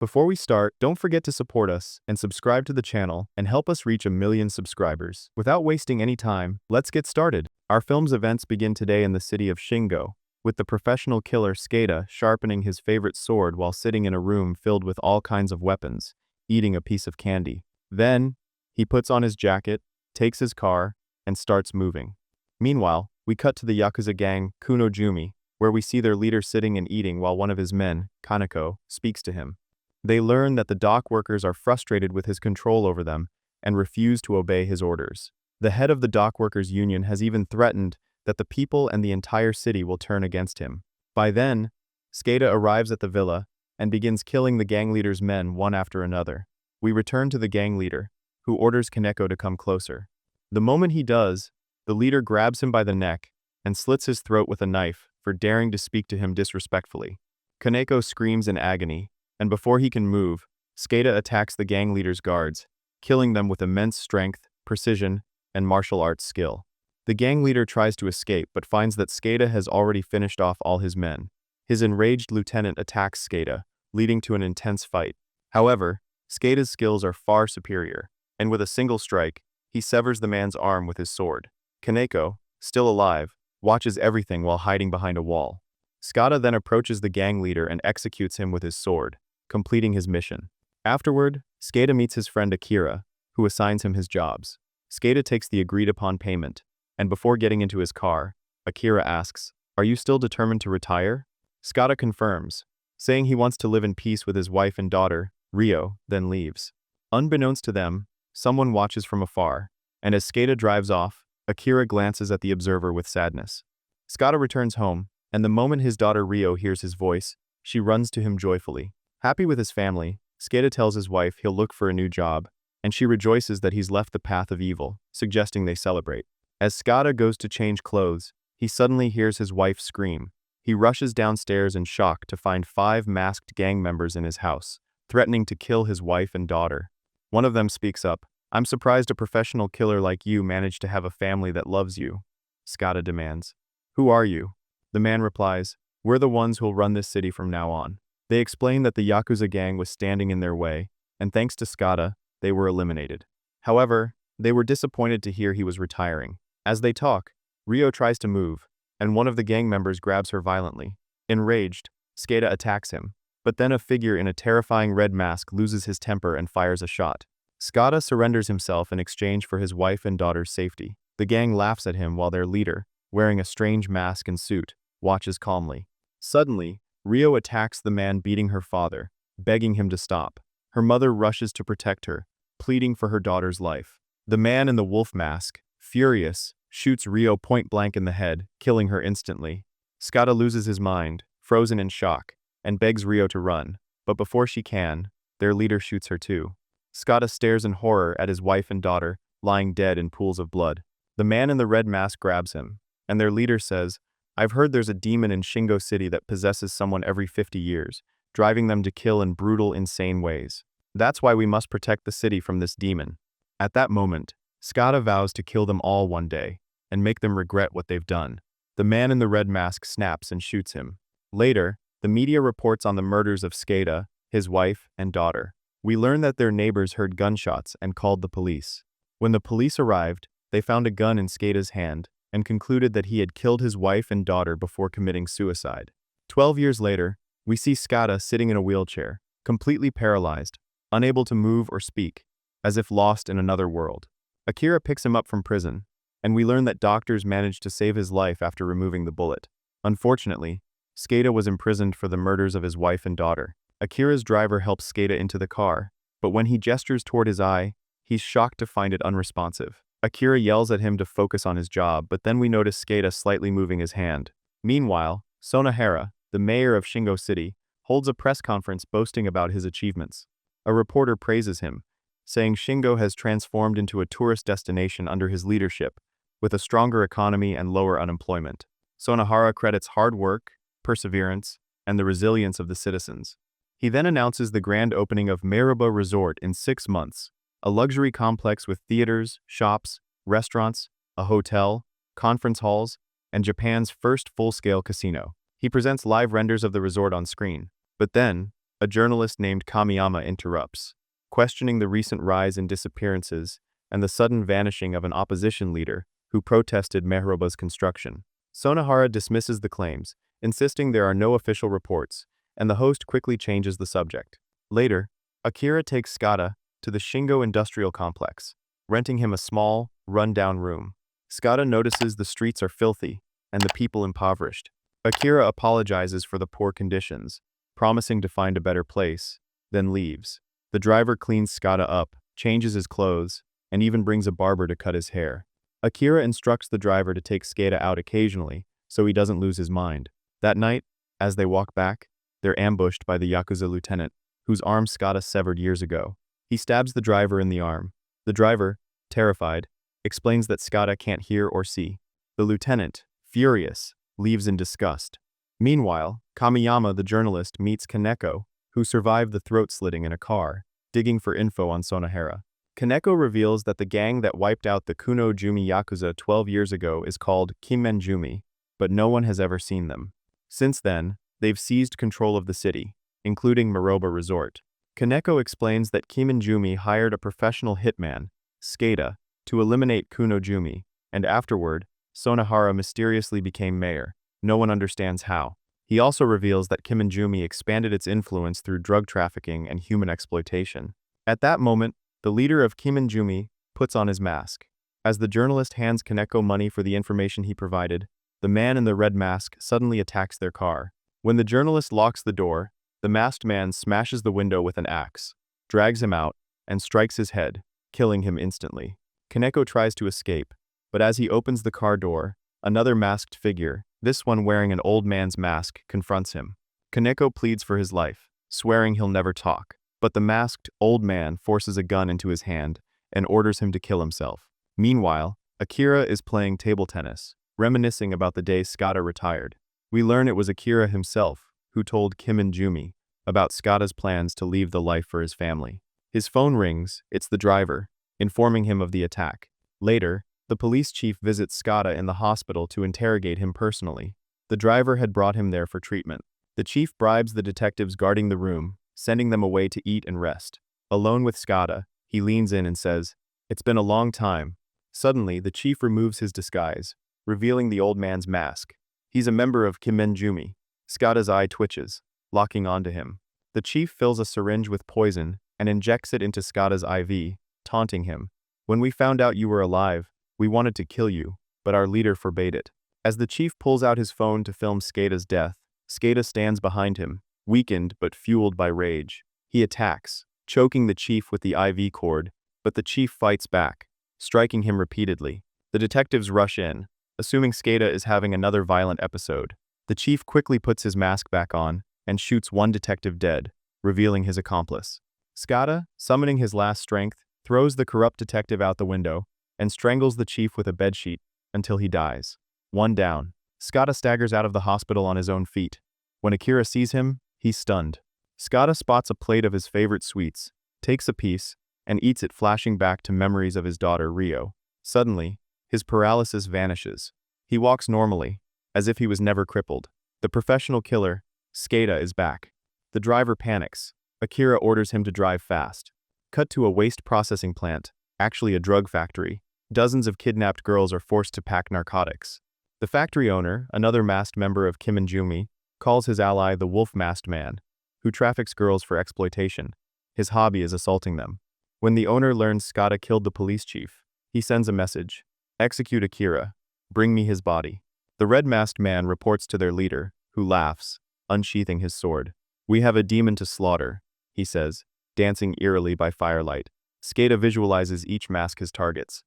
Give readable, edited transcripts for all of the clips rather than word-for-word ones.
Before we start, don't forget to support us and subscribe to the channel and help us reach 1 million subscribers. Without wasting any time, let's get started. Our film's events begin today in the city of Shingo, with the professional killer Skada sharpening his favorite sword while sitting in a room filled with all kinds of weapons, eating a piece of candy. Then, he puts on his jacket, takes his car, and starts moving. Meanwhile, we cut to the Yakuza gang Kunojumi, where we see their leader sitting and eating while one of his men, Kaneko, speaks to him. They learn that the dock workers are frustrated with his control over them and refuse to obey his orders. The head of the dock workers union has even threatened that the people and the entire city will turn against him. By then, Skada arrives at the villa and begins killing the gang leader's men one after another. We return to the gang leader, who orders Kaneko to come closer. The moment he does, the leader grabs him by the neck and slits his throat with a knife for daring to speak to him disrespectfully. Kaneko screams in agony, and before he can move, Skada attacks the gang leader's guards, killing them with immense strength, precision, and martial arts skill. The gang leader tries to escape but finds that Skada has already finished off all his men. His enraged lieutenant attacks Skada, leading to an intense fight. However, Skada's skills are far superior, and with a single strike, he severs the man's arm with his sword. Kaneko, still alive, watches everything while hiding behind a wall. Skada then approaches the gang leader and executes him with his sword, completing his mission. Afterward, Skada meets his friend Akira, who assigns him his jobs. Skada takes the agreed-upon payment, and before getting into his car, Akira asks, "Are you still determined to retire?" Skada confirms, saying he wants to live in peace with his wife and daughter. Rio then leaves. Unbeknownst to them, someone watches from afar, and as Skada drives off, Akira glances at the observer with sadness. Skada returns home, and the moment his daughter Rio hears his voice, she runs to him joyfully. Happy with his family, Skada tells his wife he'll look for a new job, and she rejoices that he's left the path of evil, suggesting they celebrate. As Skada goes to change clothes, he suddenly hears his wife scream. He rushes downstairs in shock to find 5 masked gang members in his house, threatening to kill his wife and daughter. One of them speaks up. "I'm surprised a professional killer like you managed to have a family that loves you," Skada demands. "Who are you?" The man replies, "We're the ones who'll run this city from now on." They explain that the Yakuza gang was standing in their way, and thanks to Skada, they were eliminated. However, they were disappointed to hear he was retiring. As they talk, Rio tries to move, and one of the gang members grabs her violently. Enraged, Skada attacks him, but then a figure in a terrifying red mask loses his temper and fires a shot. Skada surrenders himself in exchange for his wife and daughter's safety. The gang laughs at him while their leader, wearing a strange mask and suit, watches calmly. Suddenly, Rio attacks the man beating her father, begging him to stop. Her mother rushes to protect her, pleading for her daughter's life. The man in the wolf mask, furious, shoots Rio point blank in the head, killing her instantly. Skada loses his mind, frozen in shock, and begs Rio to run, but before she can, their leader shoots her too. Skada stares in horror at his wife and daughter, lying dead in pools of blood. The man in the red mask grabs him, and their leader says, "I've heard there's a demon in Shingo City that possesses someone every 50 years, driving them to kill in brutal, insane ways. That's why we must protect the city from this demon." At that moment, Skada vows to kill them all one day, and make them regret what they've done. The man in the red mask snaps and shoots him. Later, the media reports on the murders of Skada, his wife, and daughter. We learn that their neighbors heard gunshots and called the police. When the police arrived, they found a gun in Skada's hand, and concluded that he had killed his wife and daughter before committing suicide. 12 years later, we see Skada sitting in a wheelchair, completely paralyzed, unable to move or speak, as if lost in another world. Akira picks him up from prison, and we learn that doctors managed to save his life after removing the bullet. Unfortunately, Skada was imprisoned for the murders of his wife and daughter. Akira's driver helps Skada into the car, but when he gestures toward his eye, he's shocked to find it unresponsive. Akira yells at him to focus on his job, but then we notice Skada slightly moving his hand. Meanwhile, Sonohara, the mayor of Shingo City, holds a press conference boasting about his achievements. A reporter praises him, saying Shingo has transformed into a tourist destination under his leadership, with a stronger economy and lower unemployment. Sonohara credits hard work, perseverance, and the resilience of the citizens. He then announces the grand opening of Mariba Resort in 6 months, a luxury complex with theaters, shops, restaurants, a hotel, conference halls, and Japan's first full-scale casino. He presents live renders of the resort on screen. But then, A journalist named Kamiyama interrupts, questioning the recent rise in disappearances and the sudden vanishing of an opposition leader who protested Mehroba's construction. Sonohara dismisses the claims, insisting there are no official reports, and the host quickly changes the subject. Later, Akira takes Skada to the Shingo Industrial Complex, renting him a small, run-down room. Skada notices the streets are filthy and the people impoverished. Akira apologizes for the poor conditions, promising to find a better place, then leaves. The driver cleans Skada up, changes his clothes, and even brings a barber to cut his hair. Akira instructs the driver to take Skada out occasionally, so he doesn't lose his mind. That night, as they walk back, they're ambushed by the Yakuza lieutenant, whose arm Skada severed years ago. He stabs the driver in the arm. The driver, terrified, explains that Skada can't hear or see. The lieutenant, furious, leaves in disgust. Meanwhile, Kamiyama, the journalist, meets Kaneko, who survived the throat slitting in a car, digging for info on Sonohara. Kaneko reveals that the gang that wiped out the Kuno-Jumi Yakuza 12 years ago is called Kimen-Jumi, but no one has ever seen them. Since then, they've seized control of the city, including Miroba Resort. Kaneko explains that Kimen-Jumi hired a professional hitman, Skada, to eliminate Kuno-Jumi, and afterward, Sonohara mysteriously became mayor. No one understands how. He also reveals that Kimen-Jumi expanded its influence through drug trafficking and human exploitation. At that moment, the leader of Kimen-Jumi puts on his mask. As the journalist hands Kaneko money for the information he provided, the man in the red mask suddenly attacks their car. When the journalist locks the door, the masked man smashes the window with an axe, drags him out, and strikes his head, killing him instantly. Kaneko tries to escape, but as he opens the car door, another masked figure, this one wearing an old man's mask, confronts him. Kaneko pleads for his life, swearing he'll never talk, but the masked old man forces a gun into his hand and orders him to kill himself. Meanwhile, Akira is playing table tennis, reminiscing about the day Skada retired. We learn it was Akira himself who told Kimen-Jumi about Skada's plans to leave the life for his family. His phone rings, it's the driver, informing him of the attack. Later, the police chief visits Skada in the hospital to interrogate him personally. The driver had brought him there for treatment. The chief bribes the detectives guarding the room, sending them away to eat and rest. Alone with Skada, he leans in and says, "It's been a long time." Suddenly, the chief removes his disguise, revealing the old man's mask. He's a member of Kimen-Jumi. Skada's eye twitches, locking onto him. The chief fills a syringe with poison and injects it into Skada's IV, taunting him. "When we found out you were alive, we wanted to kill you, but our leader forbade it." As the chief pulls out his phone to film Skada's death, Skada stands behind him, weakened but fueled by rage. He attacks, choking the chief with the IV cord, but the chief fights back, striking him repeatedly. The detectives rush in, assuming Skada is having another violent episode. The chief quickly puts his mask back on and shoots one detective dead, revealing his accomplice. Skada, summoning his last strength, throws the corrupt detective out the window and strangles the chief with a bedsheet until he dies. One down, Skada staggers out of the hospital on his own feet. When Akira sees him, he's stunned. Skada spots a plate of his favorite sweets, takes a piece, and eats it, flashing back to memories of his daughter Rio. Suddenly, his paralysis vanishes. He walks normally, as if he was never crippled. The professional killer, Skada, is back. The driver panics. Akira orders him to drive fast. Cut to a waste processing plant, actually a drug factory. Dozens of kidnapped girls are forced to pack narcotics. The factory owner, another masked member of Kimen-Jumi, calls his ally the Wolf-Masked Man, who traffics girls for exploitation. His hobby is assaulting them. When the owner learns Skada killed the police chief, he sends a message: "Execute Akira. Bring me his body." The red-masked man reports to their leader, who laughs, unsheathing his sword. "We have a demon to slaughter," he says, dancing eerily by firelight. Skada visualizes each mask as targets.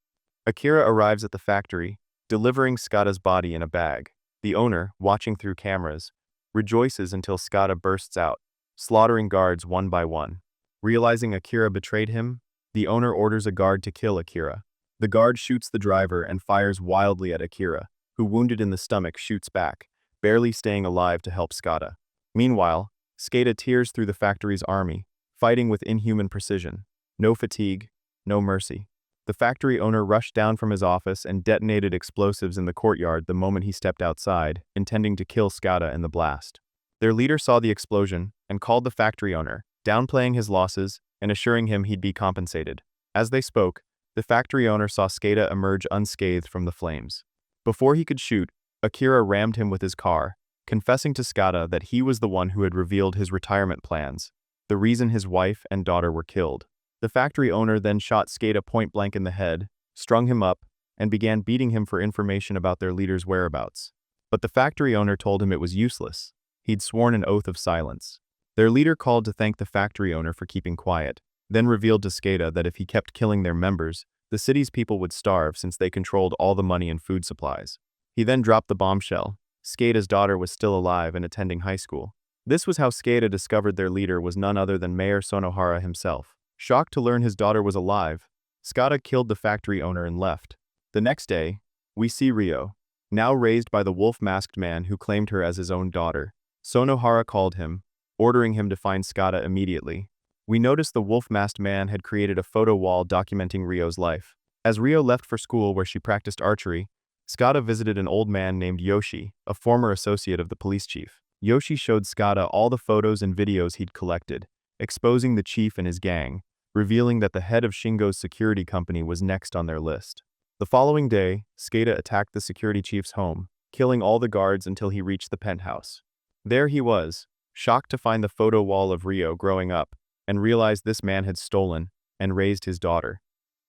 Akira arrives at the factory, delivering Skada's body in a bag. The owner, watching through cameras, rejoices until Skada bursts out, slaughtering guards one by one. Realizing Akira betrayed him, the owner orders a guard to kill Akira. The guard shoots the driver and fires wildly at Akira, who, wounded in the stomach, shoots back, barely staying alive to help Skada. Meanwhile, Skada tears through the factory's army, fighting with inhuman precision. No fatigue, no mercy. The factory owner rushed down from his office and detonated explosives in the courtyard the moment he stepped outside, intending to kill Skada in the blast. Their leader saw the explosion and called the factory owner, downplaying his losses and assuring him he'd be compensated. As they spoke, the factory owner saw Skada emerge unscathed from the flames. Before he could shoot, Akira rammed him with his car, confessing to Skada that he was the one who had revealed his retirement plans, the reason his wife and daughter were killed. The factory owner then shot Skada point-blank in the head, strung him up, and began beating him for information about their leader's whereabouts. But the factory owner told him it was useless. He'd sworn an oath of silence. Their leader called to thank the factory owner for keeping quiet, then revealed to Skada that if he kept killing their members, the city's people would starve since they controlled all the money and food supplies. He then dropped the bombshell. Skada's daughter was still alive and attending high school. This was how Skada discovered their leader was none other than Mayor Sonohara himself. Shocked to learn his daughter was alive, Skada killed the factory owner and left. The next day, we see Ryo, now raised by the wolf-masked man who claimed her as his own daughter. Sonohara called him, ordering him to find Skada immediately. We notice the wolf-masked man had created a photo wall documenting Ryo's life. As Ryo left for school where she practiced archery, Skada visited an old man named Yoshi, a former associate of the police chief. Yoshi showed Skada all the photos and videos he'd collected, exposing the chief and his gang, revealing that the head of Shingo's security company was next on their list. The following day, Skada attacked the security chief's home, killing all the guards until he reached the penthouse. There he was, shocked to find the photo wall of Ryo growing up, and realized this man had stolen and raised his daughter.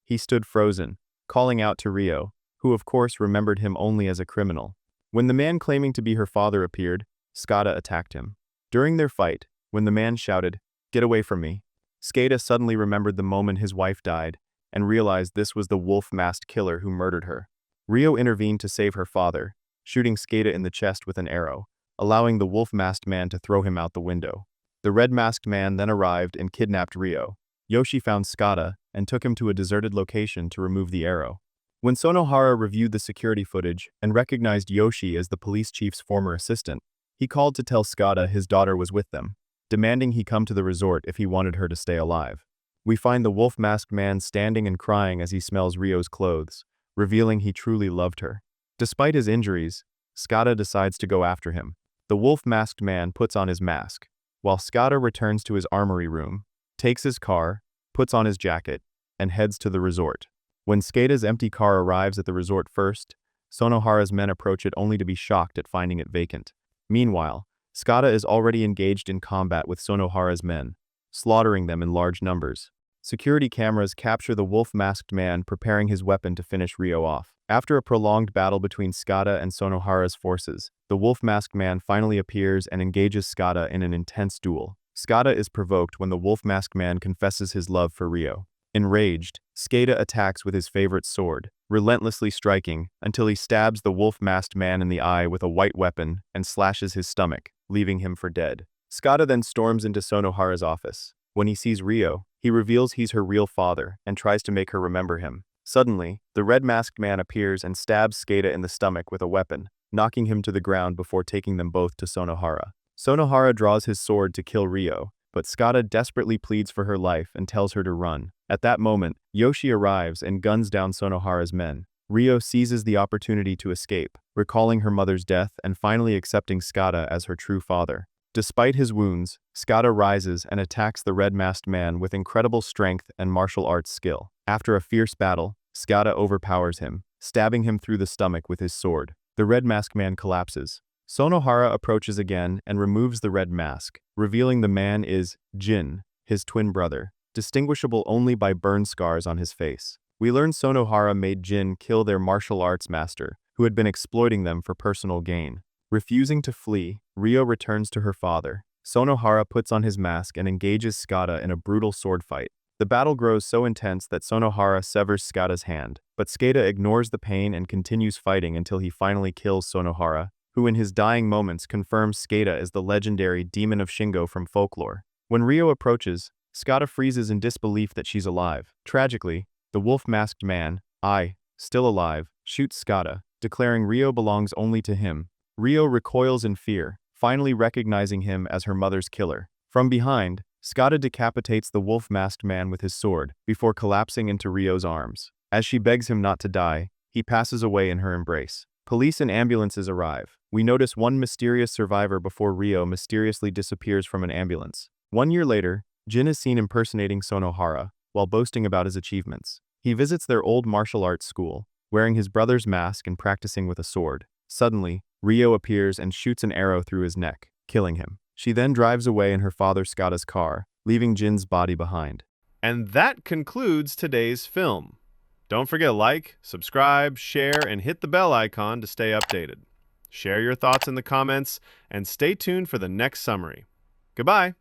He stood frozen, calling out to Ryo, who of course remembered him only as a criminal. When the man claiming to be her father appeared, Skada attacked him. During their fight, when the man shouted, "Get away from me," Skada suddenly remembered the moment his wife died and realized this was the wolf-masked killer who murdered her. Ryo intervened to save her father, shooting Skada in the chest with an arrow, allowing the wolf-masked man to throw him out the window. The red-masked man then arrived and kidnapped Ryo. Yoshi found Skada and took him to a deserted location to remove the arrow. When Sonohara reviewed the security footage and recognized Yoshi as the police chief's former assistant, he called to tell Skada his daughter was with them, demanding he come to the resort if he wanted her to stay alive. We find the wolf-masked man standing and crying as he smells Ryo's clothes, revealing he truly loved her. Despite his injuries, Skada decides to go after him. The wolf-masked man puts on his mask, while Skada returns to his armory room, takes his car, puts on his jacket, and heads to the resort. When Skada's empty car arrives at the resort first, Sonohara's men approach it only to be shocked at finding it vacant. Meanwhile, Skada is already engaged in combat with Sonohara's men, slaughtering them in large numbers. Security cameras capture the wolf-masked man preparing his weapon to finish Ryo off. After a prolonged battle between Skada and Sonohara's forces, the wolf-masked man finally appears and engages Skada in an intense duel. Skada is provoked when the wolf-masked man confesses his love for Ryo. Enraged, Skada attacks with his favorite sword, relentlessly striking until he stabs the wolf-masked man in the eye with a white weapon and slashes his stomach, leaving him for dead. Skada then storms into Sonohara's office. When he sees Ryo, he reveals he's her real father and tries to make her remember him. Suddenly, the red-masked man appears and stabs Skada in the stomach with a weapon, knocking him to the ground before taking them both to Sonohara. Sonohara draws his sword to kill Ryo, but Skada desperately pleads for her life and tells her to run. At that moment, Yoshi arrives and guns down Sonohara's men. Ryo seizes the opportunity to escape, recalling her mother's death and finally accepting Skada as her true father. Despite his wounds, Skada rises and attacks the red-masked man with incredible strength and martial arts skill. After a fierce battle, Skada overpowers him, stabbing him through the stomach with his sword. The red-masked man collapses. Sonohara approaches again and removes the red mask, revealing the man is Jin, his twin brother, distinguishable only by burn scars on his face. We learn Sonohara made Jin kill their martial arts master, who had been exploiting them for personal gain. Refusing to flee, Ryo returns to her father. Sonohara puts on his mask and engages Skada in a brutal sword fight. The battle grows so intense that Sonohara severs Skada's hand, but Skada ignores the pain and continues fighting until he finally kills Sonohara, who in his dying moments confirms Skada as the legendary Demon of Shingo from folklore. When Ryo approaches, Skada freezes in disbelief that she's alive. Tragically, the wolf-masked man, still alive, shoots Skada, declaring Ryo belongs only to him. Ryo recoils in fear, finally recognizing him as her mother's killer. From behind, Skada decapitates the wolf-masked man with his sword, before collapsing into Ryo's arms. As she begs him not to die, he passes away in her embrace. Police and ambulances arrive. we notice one mysterious survivor before Rio mysteriously disappears from an ambulance. 1 year later, Jin is seen impersonating Sonohara, while boasting about his achievements. He visits their old martial arts school, wearing his brother's mask and practicing with a sword. Suddenly, Rio appears and shoots an arrow through his neck, killing him. She then drives away in her father Skada's car, leaving Jin's body behind. And that concludes today's film. Don't forget to like, subscribe, share, and hit the bell icon to stay updated. Share your thoughts in the comments, and stay tuned for the next summary. Goodbye!